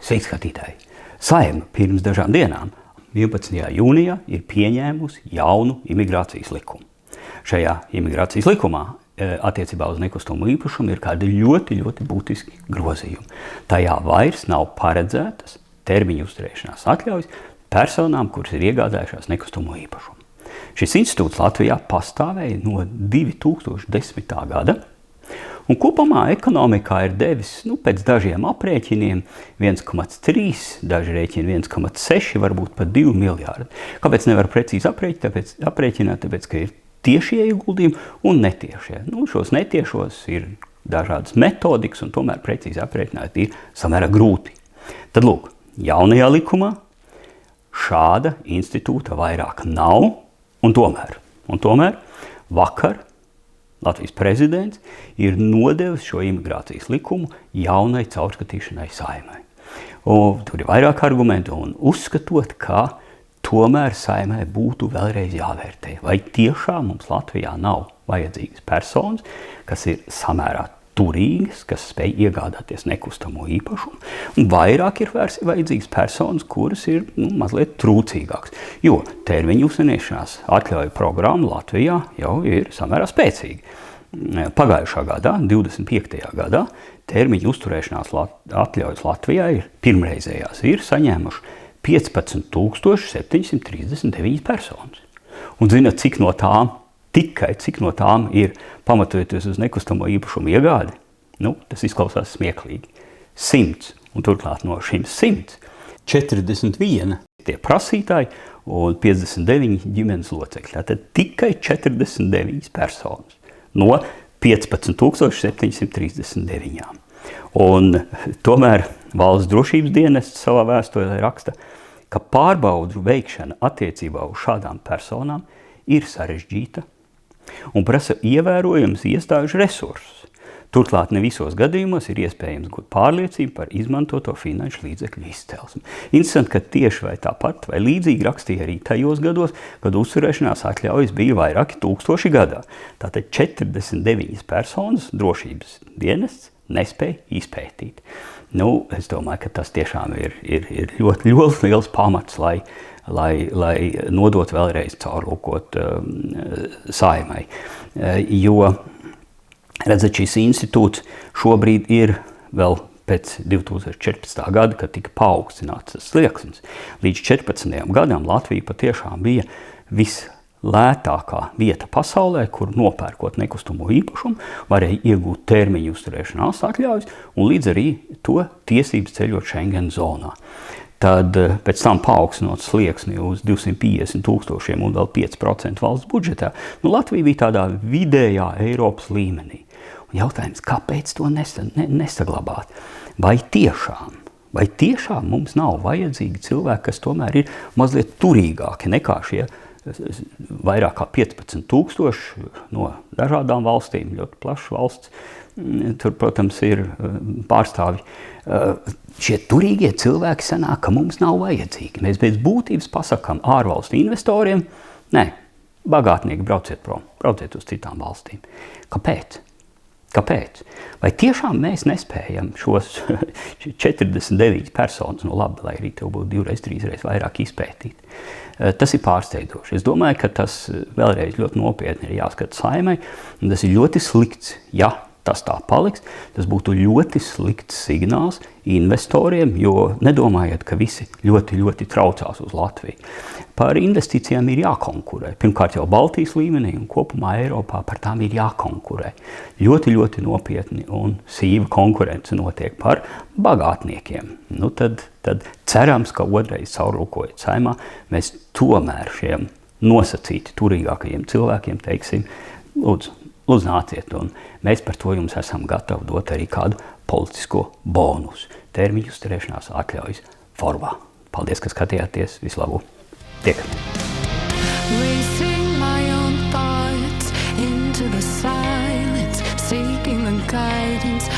Sveiks, skatītāji! Saeima pirms dažām dienām, 11. jūnijā, ir pieņēmusi jaunu imigrācijas likumu. Šajā imigrācijas likumā attiecībā uz nekustamo īpašumu ir kādi ļoti būtiski grozījumi. Tajā vairs nav paredzētas termiņu uzturēšanās atļaujas personām, kuras ir iegādājušās nekustamo īpašumu. Šis institūts Latvijā pastāvēja no 2010. gada, un kopumā ekonomikā ir devis, pēc dažiem aprēķiniem, 1,3, daži rēķini 1,6, varbūt pat 2 miljārdi. Kāpēc nevar precīzi aprēķināt? Tāpēc, ka ir tiešie ieguldījumi un netiešie. Šos netiešos ir dažādas metodikas, un tomēr precīzi aprēķināt ir samērā grūti. Tad lūk, jaunajā likumā šāda institūta vairāk nav, un tomēr vakar Latvijas prezidents ir nodevis šo imigrācijas likumu jaunai caurskatīšanai Saeimai. Tur ir vairāk argumentu, un uzskatot, ka tomēr Saeimai būtu vēlreiz jāvērtē, vai tiešām mums Latvijā nav vajadzīgas personas, kas ir samērā turīgas, kas spēj iegādāties nekustamo īpašumu, un vairāk ir vajadzīgas personas, kuras ir mazliet trūcīgākas, jo termiņu uzturēšanās atļauju programma Latvijā jau ir samērā spēcīga. Pagājušā gadā, 25. gadā, termiņu uzturēšanās atļaujas Latvijā pirmreizējās ir saņēmuši 15,739 personas. Un zināt, cik no tām ir pamatojoties uz nekustamo īpašumu iegādi? Tas izklausās smieklīgi. 100, un turklāt no šīm 100, 41 tie prasītāji un 59 ģimenes locekļi. Tātad tikai 49 personas no 15,739. Un tomēr Valsts drošības dienests savā vēstulē raksta, ka pārbaudu veikšana attiecībā uz šādām personām ir sarežģīta un prasa ievērojams iestāžu resursus. Turklāt ne visos gadījumos ir iespējams gūt pārliecību par izmantoto finanšu līdzekļu izcelsmi. Interesanti, ka tieši vai tāpat vai līdzīgi rakstīja arī tajos gados, kad uzturēšanās atļaujas bija vairāki tūkstoši gadā. Tātad 49 personas drošības dienests nespēja izpētīt. Es domāju, ka tas tiešām ir ļoti liels pamats, lai nodot vēlreiz caurlūkot Saeimai. Jo, redzat, šis institūts šobrīd ir vēl pēc 2014. gada, kad tika paaugstināts tas slieksnis. Līdz 14. gadam Latvija patiešām bija vislētākā vieta pasaulē, kur nopērkot nekustamo īpašumu, varēja iegūt termiņu uzturēšanās atļaujas un līdz arī to tiesības ceļot Schengen zonā. Tad pēc tam paaugstinot slieksni uz 250 000 un vēl 5% valsts budžetā, Latvija bija tādā vidējā Eiropas līmenī. Un jautājums, kāpēc to nesaglabāt? Vai tiešām mums nav vajadzīgi cilvēki, kas tomēr ir mazliet turīgāki nekā šie vairāk kā 15,000 no dažādām valstīm, ļoti plašs valsts, tur, protams, ir pārstāvji. Šie turīgie cilvēki sanāk, ka mums nav vajadzīgi. Mēs bez būtības pasakām ārvalstu investoriem, nē, bagātnieki brauciet prom, brauciet uz citām valstīm. Kāpēc? Vai tiešām mēs nespējam šos 49 personas, labi, lai arī tev būtu 2, 3 vairāk izpētīt? Tas ir pārsteidzoši. Es domāju, ka tas vēlreiz ļoti nopietni ir jāskata Saeimai, un tas ir ļoti slikts, ja tas tā paliks. Tas būtu ļoti slikts signāls investoriem, jo nedomājiet, ka visi ļoti traucās uz Latviju. Par investīcijām ir jākonkurē. Pirmkārt jau Baltijas līmenī un kopumā Eiropā par tām ir jākonkurē. Ļoti nopietni un sīva konkurence notiek par bagātniekiem. Tad cerams, ka otrais caurlūkojot Saeimā, mēs tomēr šiem nosacīti turīgākajiem cilvēkiem teiksim, lūdzu nāciet, un mēs par to jums esam gatavi dot arī kādu politisko bonusu termiņu uzturēšanās atļaujas formā. Paldies, ka skatījāties. Visu labu! Tiekamies! Racing my own thoughts into the silence, seeking the guidance.